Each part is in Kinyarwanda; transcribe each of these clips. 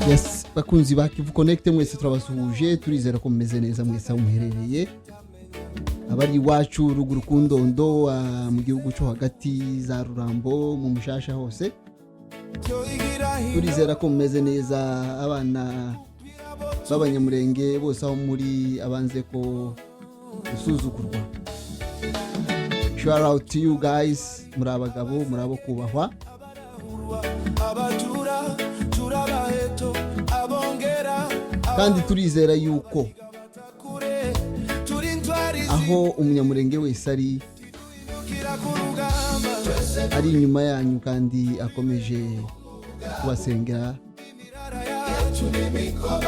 Yes, bakunzi ba Kivu Connect mwese turabasuhuje, turizera ko mumeze neza mwese aho muherereye. Abari iwacu ruguru kundondo mu gihugu cyo hagati za Rurambo mu Mushasha hose. Turizera ko mumeze neza, abana b'abanyamurenge bose aho muri abanze ko gusuzugurwa. Shout out to you guys, muri abagabo, muri abo kubahwa. Kandi turizera yuko aho umunyamurenge wese ari inyuma yanyu kandi akomeje kubasengera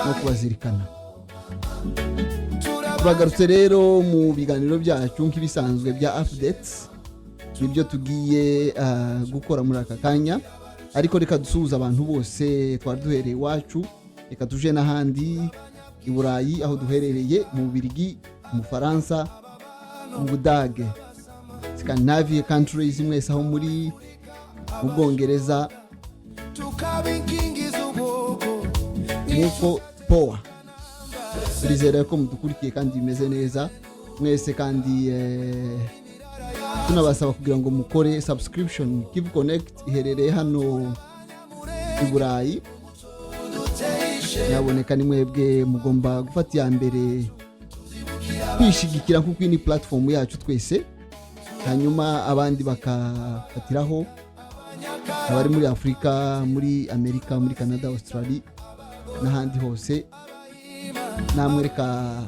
no kubazirikana. Turagarutse rero mu biganiro byacu nk'ibisanzwe bya updates, nibyo tugiye gukora muri aka kanya, ariko reka dusuhuza abantu bose twari duhereye iwacu, reka tuje n'ahandi i Burayi aho duherereye, mu Bubiligi, mu Faransa, mu Budage, Scandinavia countries mwese aho muri, mu Bwongereza, nuko power. Turizera ko mudukurikiye kandi bimeze neza mwese, kandi tunabasaba kugira ngo mukore subscription. Kivu Connect iherereye hano i Burayi, yaboneka ni mwebwe mugomba gufata ya mbere kwishigikira kuko ni platform yacu twese, hanyuma abandi bakafatiraho, abari muri Afrika, muri Amerika, muri Canada, Australia n'ahandi hose. Namwe reka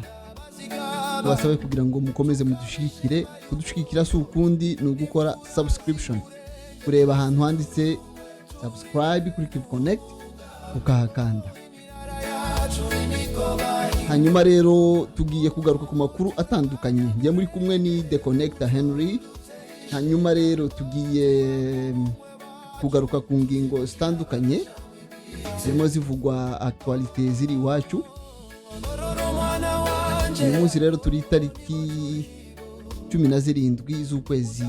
basabe kugira ngo mukomeze mudushikire. Kudushikira si ukundi ni ugukora subscription, kureba ahantu handitse subscribe kuri Kivu Connect ukahakanda. Hanyuma rero tugiye kugaruka ku makuru atandukanye, ngiye muri kumwe ni The Connector Henry. Hanyuma rero tugiye kugaruka ku ngingo zitandukanye zirimo zivugwa actualite ziri iwacu. Uyu munsi rero turi tariki 17 z'ukwezi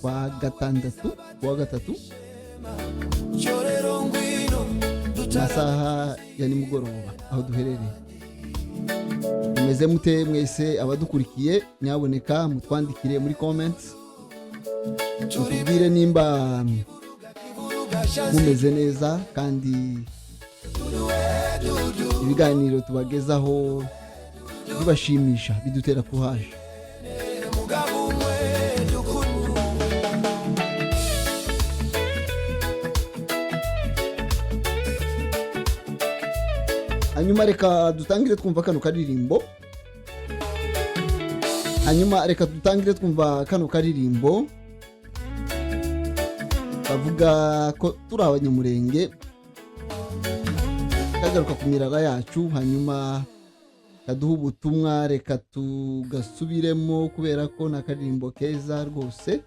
kwa gatatu, masaha ya nimugoroba aho duherereye. Mumeze mute mwese abadukurikiye? Nyaboneka mutwandikire muri comments, mutubwire nimba mumeze neza kandi ibiganiro tubagezaho bibashimisha, bidutera kuhaje. Hanyuma reka dutangire twumva kano karirimbo. Bavuga ko turi abanyamurenge, kagaruka ku mirara yacu, hanyuma kaduha ubutumwa. Reka tugasubiremo kubera ko na karirimbo keza rwose.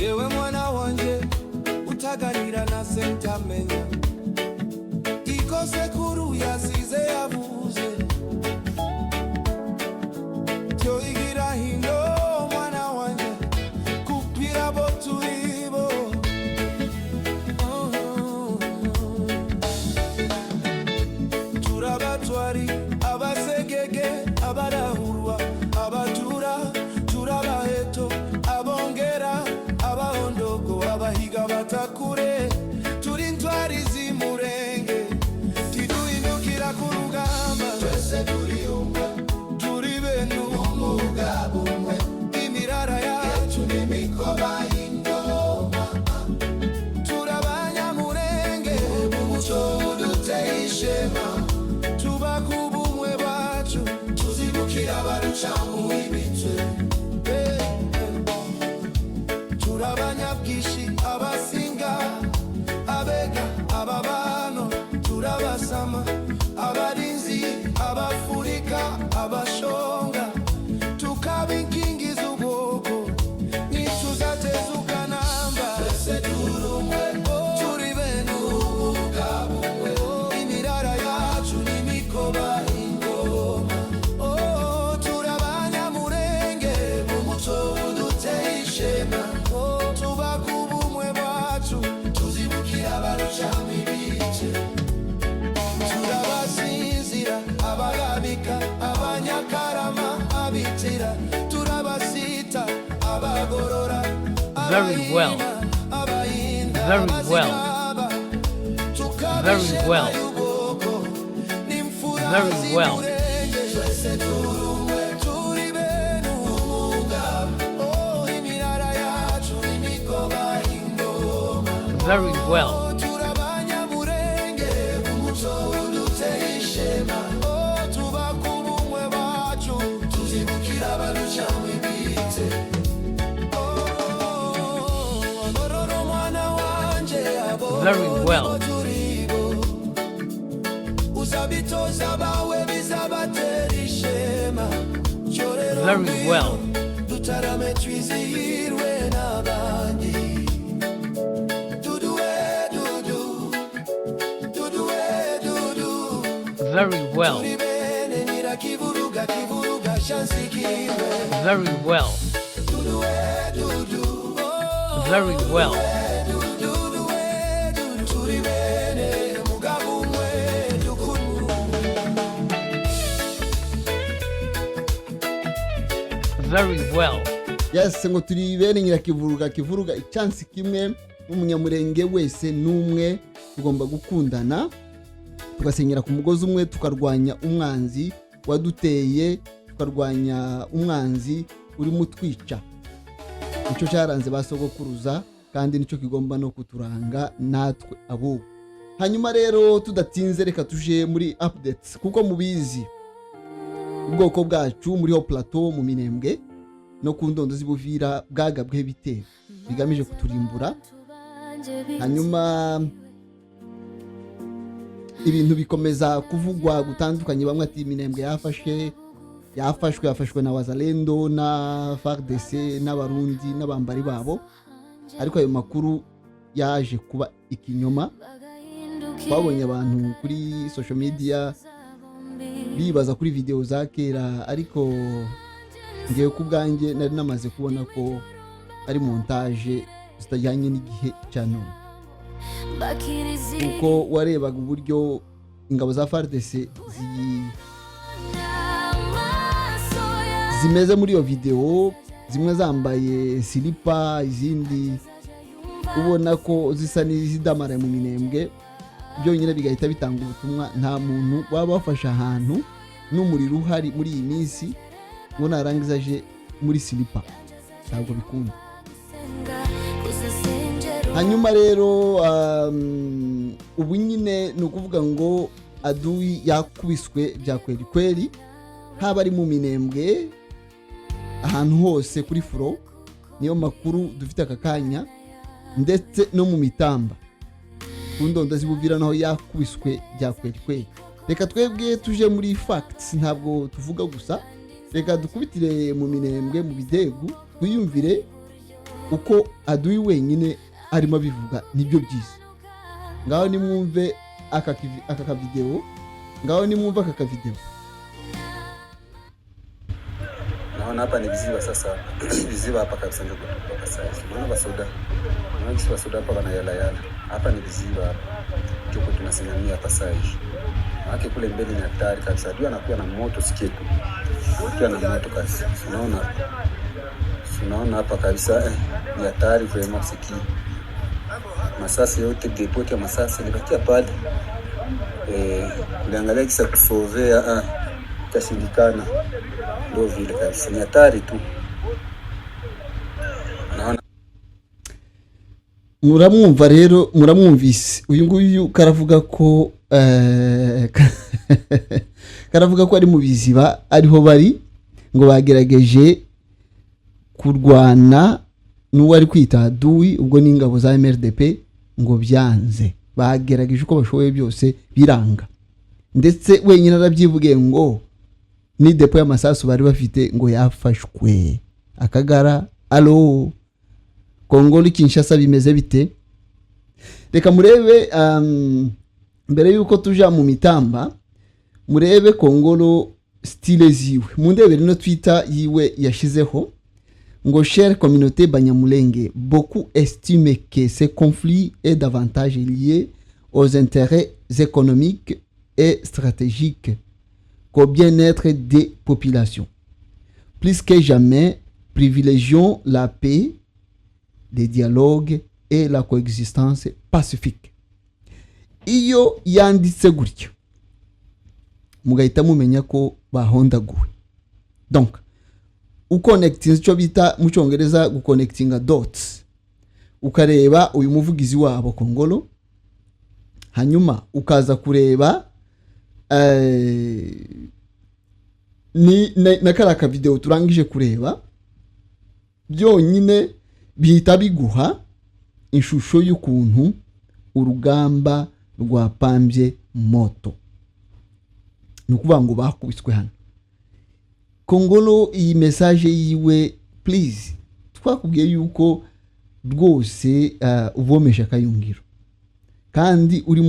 Yewe mwana wanje utaganira na sentamenya, iko sekuru yasize yavuze, tyo igira hino mwana wanje kupira botuibo. Turabatwari abasegege abarahurwa abatura, turabaheto abongera abahondogo abahiga batakure, turi ntwari zimurenge tiduhindukira ku rugamba, twese turi umwe, turi benu umugabo umwe, imirara yacu n'imikoba y'ingoma, turabanyamurenge umuco duteye ishema, tubakuba umwe bacu, tuzibukira abaruca mu ibice, turabanyabwishi abasinga abega ababano, turabasama abarinzi abafurika abashonga, tukabinkingiza ubwoko nituzatezukana namba, twese turi umwe, turi benu umugabo umwe, imirara yacu n'imikoba ingoma. turatira turabasita abagorora Very well. Very well. Very well. Very well. Very well. Very well. Very well. Very well. Very well. Very well. Very well. Yes, ngo turi bene Nyirakivuruga icyansi kimwe n'umunyamurenge wese n'umwe tugomba gukundana tugasenyera ku mugozi umwe tukarwanya umwanzi waduteye tukarwanya umwanzi uri mutwica. Nicyo cyaranze basogokuruza kandi nicyo kigomba no kuturanga natwe abo. Hanyuma rero tudatinze reka tuje muri updates kuko mubizi ubwoko bwacu muri ho plateau mu Minembwe no ku Ndondo z'Ibuvira bwagabwe bitero bigamije kuturimbura. Hanyuma ibintu bikomeza kuvugwa gutandukanye, bamwe ati Minembwe yafashwe na Wazalendo na FARDC n'abarundi n'abambari babo, ariko ayo makuru yaje kuba ikinyoma. Twabonye abantu kuri social media bibaza kuri video za kera, ariko ngewe ku bwanjye nari namaze kubona ko ari montage zitajyanye n'igihe cya none, kuko warebaga uburyo ingabo za FARDC zimeze muri iyo video, zimwe zambaye silipa, izindi ubona ko zisa n'izidamara mu Minembwe. Byonyine bigahita bitanga ubutumwa nta muntu waba wafashe ahantu n'umuriro uhari muri iyi minsi ngo narangiza aje muri silipa, ntabwo bikunda. Hanyuma rero ubu nyine ni ukuvuga ngo adui yakubiswe bya kweli, haba ari mu Minembwe ahantu hose kuri furo, niyo makuru dufite aka kanya, ndetse no mu Mitamba ku Ndondo z'Ibuvira naho yakubiswe bya kweli. Reka twebwe tuje muri facts, ntabwo tuvuga gusa, reka dukubitire mu Minembwe mu Bidegu twiyumvire uko adui wenyine arimo bivuga nibyo byiza. Ngaho nimwumve aka video, ngaho nimwumve aka video. Naona hapa ni viziba sasa. Viziba hapa kabisa ndio kwa sasa. Unaona basoda. Unaona basoda hapa wanayala. Hapa ni viziba hapa. Tuko tunasimamia hapa sasa hivi. Haki kule mbele ni hatari kabisa. Adui anakuwa na moto siketu. Akiwa na moto kabisa. Unaona hapa kabisa ni hatari kwa msiki. Masasi yote depot ya masasi nibakia pale. Uliangalia kisa kusovea kashindikana. Ndio vile kabisa ni hatari tu. Muramwumva rero, muramwumvise uyu nguyu karavuga ko ari mu biziba ariho bari ngo bagerageje kurwana n'uwari kwita adui, ubwo n'ingabo za MRDP ngo byanze, bagerageje uko bashoboye byose biranga, ndetse wenyine arabyivuge ngo ni depo y'amasasu bari bafite ngo yafashwe. Akagara alo Kongo ni Kinshasa bimeze bite? Reka murebe mbere yuko tuja mu Mitamba, murebe Kongolo style ziwe, mundebere no Twitter yiwe yashizeho ngo chère communauté Banyamulenge, beaucoup estiment que ce conflit est davantage lié aux intérêts économiques et stratégiques qu'au bien-être des populations. plus que jamais, privilégions la paix, le dialogue et la coexistence pacifique. Iyo yanditse gutyo mugahita mumenya ko bahondaguwe. Donc uconnecting icyo bita mu cyongereza guconnectinga dots, ukareba uyu muvugizi wabo Kongolo, hanyuma ukaza kureba ni na karaka video turangije kureba, byonyine bihita biguha ishusho y'ukuntu urugamba rwapambye moto. Nukuvuga ngo bakubiswe hano. Kongolo iyi message yiwe, please twakubwiye yuko rwose uvomesha Kayungiro kandi uri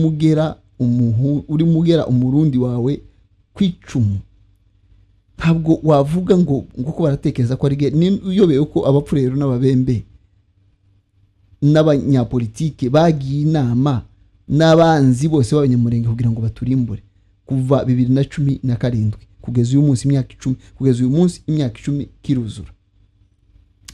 mugera umurundi wawe kwicumu. Ntabwo wavuga ngo ko baratekereza ko ari uyobeye ko abapfu rero n'ababembe n'abanyapolitike bagiye inama n'abanzi bose b'abanyamurenge kugira ngo baturimbure kuva 2017 kugeza uyu munsi imyaka 10 kiruzura.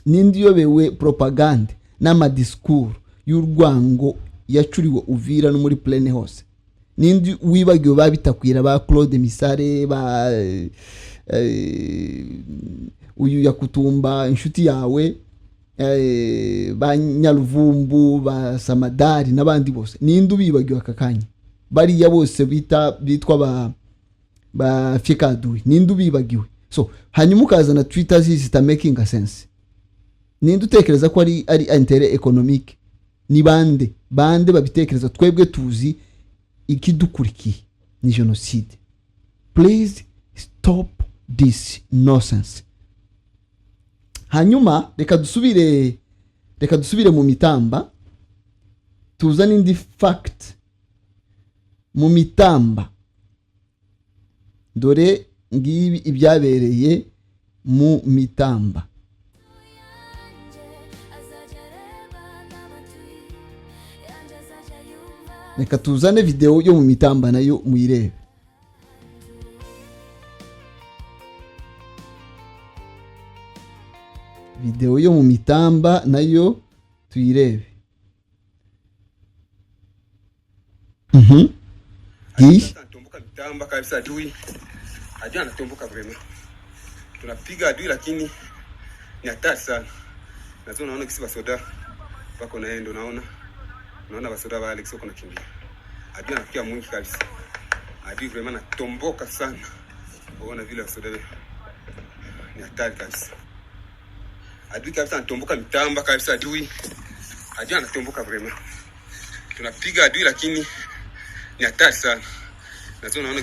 Nindi yobewe propaganda n'amadiskuru y'urwango yacuriwe Uvira no muri plene hose. Nindi wibagiwe babitakwira ba Claude Misare ba uyu yakutumba inshuti yawe ba Nyaluvumbu ba Samadari n'abandi bose. Nindi ubibagiwe akakanya bariya bose bitwa ba Fikadui. Nindi ubibagiwe. So hanyuma ukazana Twitter zita making a sense. Nindi utekereza ko ari intérêt économique. Ni bande babitekereza. Twebwe tuzi ikidukurikiye ni genocide. Please stop this nonsense. Hanyuma reka dusubire mu Mitamba, tuzana indi fact mu Mitamba. Dore ngibi ibyabereye mu Mitamba. Reka tuzane video yo mu Mitamba nayo muyirebe. Video yo mu Mitamba nayo tuyirebe. Tumbuka Mitamba kabisa adui. Adui anatumbuka vraiment. Tunapiga adui lakini ni hatari sana. Nazo naona kisi basoda wako naendo naona basoda wale kisoko nakimbia. Adui anafikia mwingi kabisa. Adui vraiment anatumbuka sana. Unaona vile basoda ni hatari kabisa. Adui kabisa anatumbuka Mitamba kabisa adui. Adui anatumbuka vraiment. Tunapiga adui lakini ni hatari sana. Nazo naona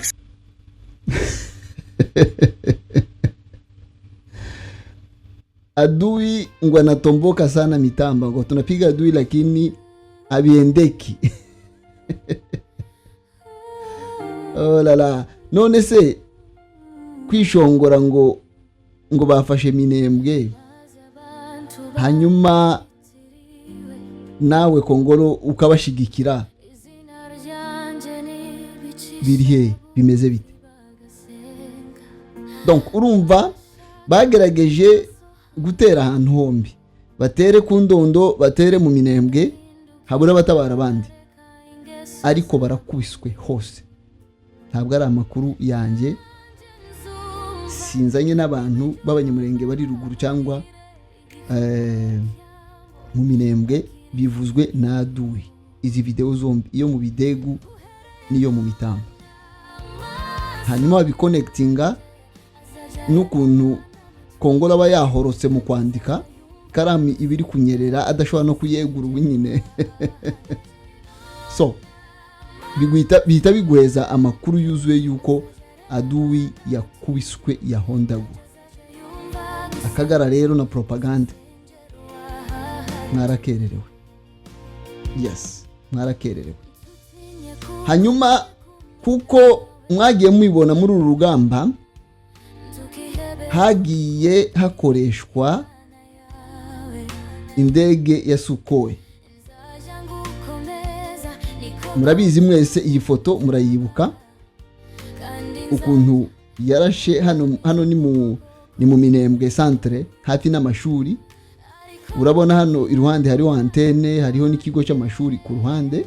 adui ngo anatomboka sana Mitamba, ngo tunapiga adui lakini abiendeki. Oh la la. None se kwishongora ngo bafashe Minembwe, hanyuma nawe Kongolo ukabashigikira, birihe bimeze bite? Donc urumva bagerageje gutera ahantu hombi, batere ku Ndondo, batere mu Minembwe, habura batabara abandi, ariko barakubiswe hose. Ntabwo ari amakuru yanjye, sinzanye n'abantu b'abanyamurenge bari ruguru cyangwa mu Minembwe, bivuzwe na adui. Izi video zombi, iyo mu Bidegu niyo mu Mitamba. Hanyuma babiconnectinga n'ukuntu Kongolo aba yahorotse mu kwandika, karami ibiri kunyerera adashobora no kuyegura ubunyine. So bihita bigweza amakuru yuzuye yuko adui yakubiswe yahondagu. Akagara rero na propaganda mwarakererewe. Yes, mwarakererewe. Hanyuma kuko mwagiye mubibona muri uru rugamba, hagiye hakoreshwa indege ya Sukhoi. Murabizi mwese iyi foto murayibuka ukuntu yarashe hano ni mu Minembwe centre hafi n'amashuri. Urabona hano iruhande hariho antene, hariho n'ikigo cy'amashuri ku ruhande.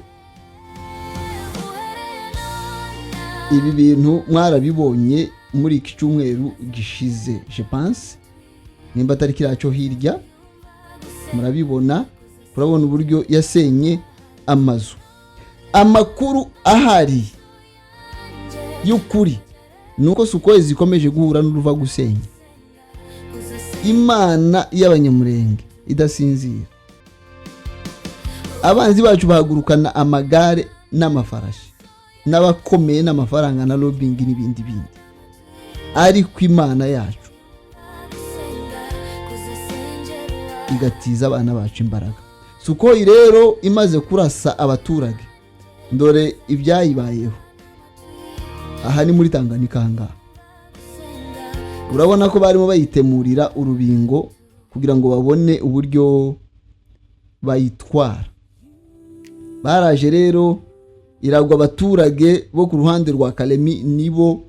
Ibi bintu mwarabibonye muri iki cyumweru gishize, je pense nimba atari kiraco hirya, murabibona. Urabona uburyo yasenye amazu. Amakuru ahari y'ukuri nuko Sukhoi zikomeje guhura n'uruva gusenya. Imana y'abanyamurenge idasinzira. Abanzi bacu bahagurukana amagare n'amafarashi, n'abakomeye n'amafaranga na lobbying n'ibindi bindi, ariko Imana yacu igatiza abana bacu imbaraga. Sukhoi rero imaze kurasa abaturage, ndore ibyayibayeho. Aha ni muri Tanganyika hanga. Urabona ko barimo bayitemurira urubingo kugira ngo babone uburyo bayitwara. Baraje rero iragwa abaturage bo ku ruhande rwa Kalemi, nibo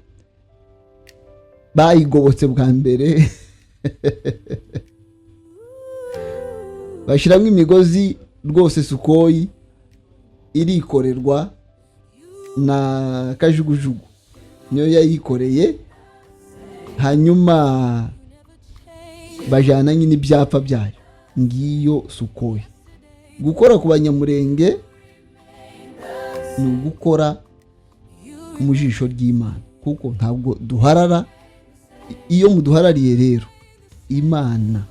bayigobotse bwa mbere. Bashiramo imigozi rwose. Sukhoi irikorerwa na kajugujugu niyo yayikoreye, hanyuma bajana nyine ibyapa byayo. Ngiyo Sukhoi. Gukora ku banyamurenge ni ugukora mu jisho ry'Imana, kuko ntabwo duharara. Iyo muduharariye rero, Imana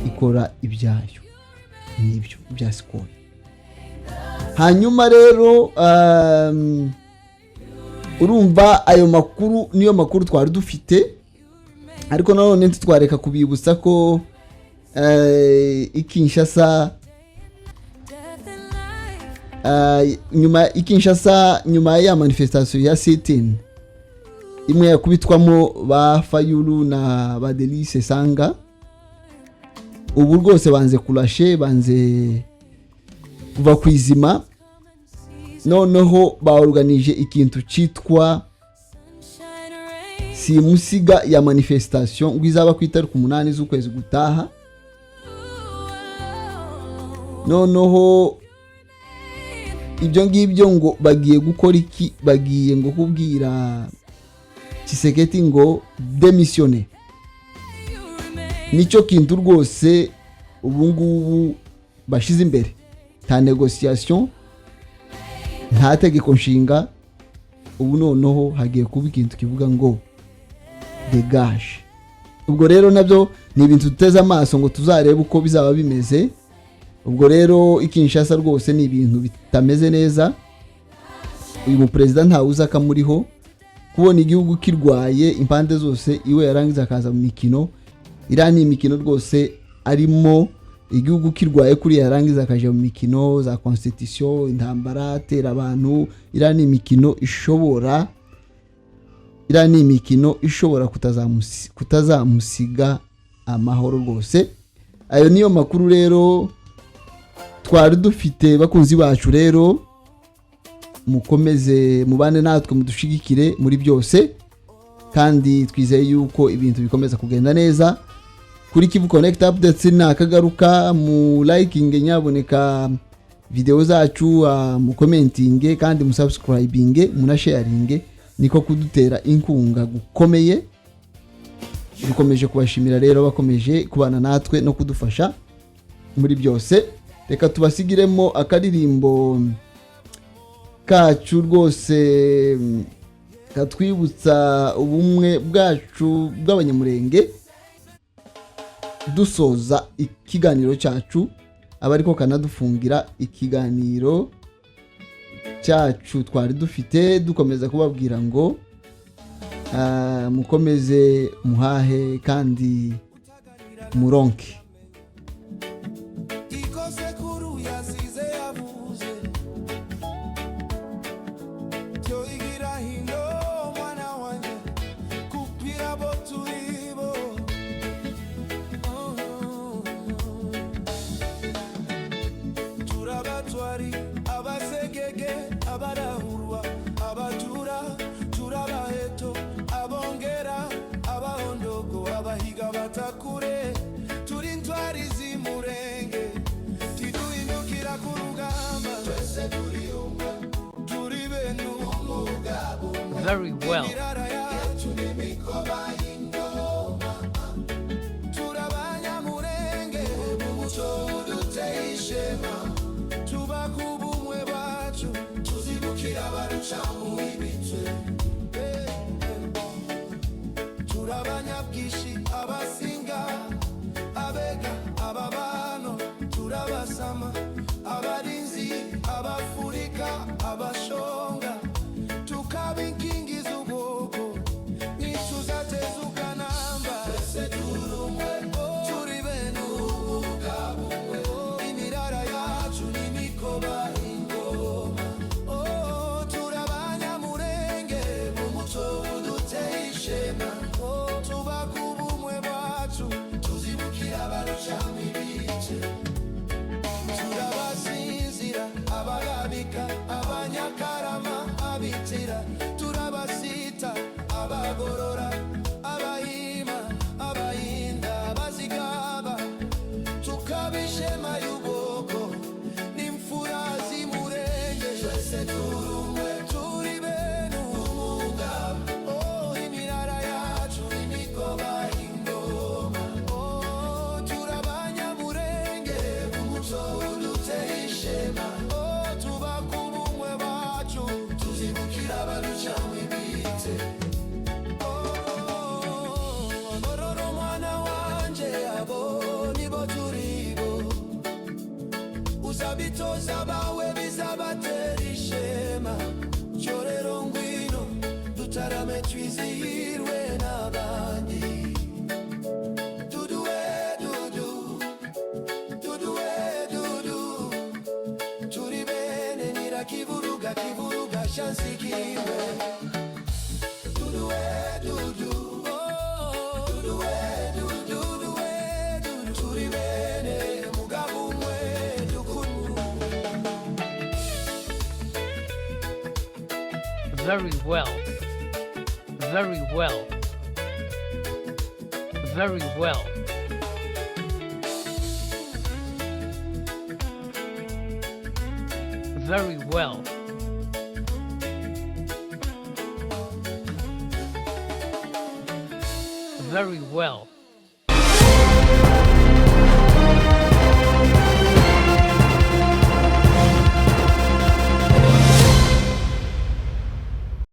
ikora ibyayo. Nibyo bya Sukhoi. Hanyuma rero urumva ayo makuru niyo makuru twari dufite, ariko nanone ntitwareka kubibutsa ko Kinshasa nyuma ya manifestation ya sit-in imwe yakubitwamo ba Fayulu na ba Delice Sanga, ubu rwose banze kurashe, banze kuva kwizima. Noneho baorganije ikintu cyitwa simusiga ya manifestation ngo izaba ku itariki 8 z'ukwezi gutaha. Noneho ibyo ngibyo ngo bagiye gukora iki? Bagiye ngo kubwira Tshisekedi ngo démissionner. Nicyo kintu rwose ubu ngubu bashize imbere. Nta negotiation, nta tegeko nshinga. Ubu noneho hagiye kuba ikintu kivuga ngo dégage. Ubwo rero nabyo ni ibintu tuteze amaso ngo tuzarebe uko bizaba bimeze. Ubwo rero Kinshasa rwose ni ibintu bitameze neza. Uyu mu president ntawuza akamuriho, kubona igihugu kirwaye impande zose, iwe yarangiza akaza mu mikino. Irani imikino rwose arimo, igihugu kirwaye kuri yarangiza akaje mu mikino za constitution, intambara, tera abantu. Irani imikino ishobora kutazamusiga amahoro rwose. Ayo niyo makuru rero twari dufite bakunzi bacu. Rero mukomeze mubane natwe, mudushigikire muri byose, kandi twizeye yuko ibintu bikomeza kugenda neza kuri Kivu Connect Updates. Nakagaruka mu liking, nyaboneka video zacu, mu commenting, kandi mu subscribing, muna sharing. Niko kudutera inkunga gukomeye. Dukomeje kubashimira rero bakomeje kubana natwe no kudufasha muri byose. Reka tubasigiremo akaririmbo kacu rwose katwibutsa ubumwe bwacu bw'abanyamurenge, dusoza ikiganiro cyacu, abariko kanadufungira ikiganiro cyacu twari dufite, dukomeza kubabwira ngo mukomeze muhahe kandi muronke. Abarahurwa, abatura, turabaheto, abongera, Very well. imirara yacu n'imikoba y'ingoma turabanyamurenge mu muco uduteye ishema tubaka ubumwe bacu tuzibukira abaruca mu ibice turabanyabwishi abasinga abega ababano turabasama abarinzi abafurika abashonga tukaba inkingi z'ubwoko ntituzatezukana namba twese turi umwe turi bene ubugabo umwe imirara yacu n'imikoba ingoma turabanyamurenge mu muco uduteye ishema tubaka ubumwe bacu tuzibukira abarusha ibice turabasinzira abarabika abanyakarama abitira turabasita abagorora abayima abayinda abazigaba tukabishema y'ubwoko n'imfura z'imurenge twese turi umwe turi bene umugabo imirara yacu n'imikoba y'ingoma turabanyamurenge umuco uduteye ishema tubaka ubumwe bacu tuzibukira abaruca w'ibite gorora umwana wanje abo nibo turibo uzabitoza bawe bizabatera ishema cyo rero ngwino dutarame twizihirwe n'abandi duduwe dudu duduwe dudu turi bene nyirakivuruga kivuruga shansikiwe duduwe dudu duduwe dudu duduwe dudu turi bene mugabo umwe dukuru Very well. Very well. Very well. Very well. Very well.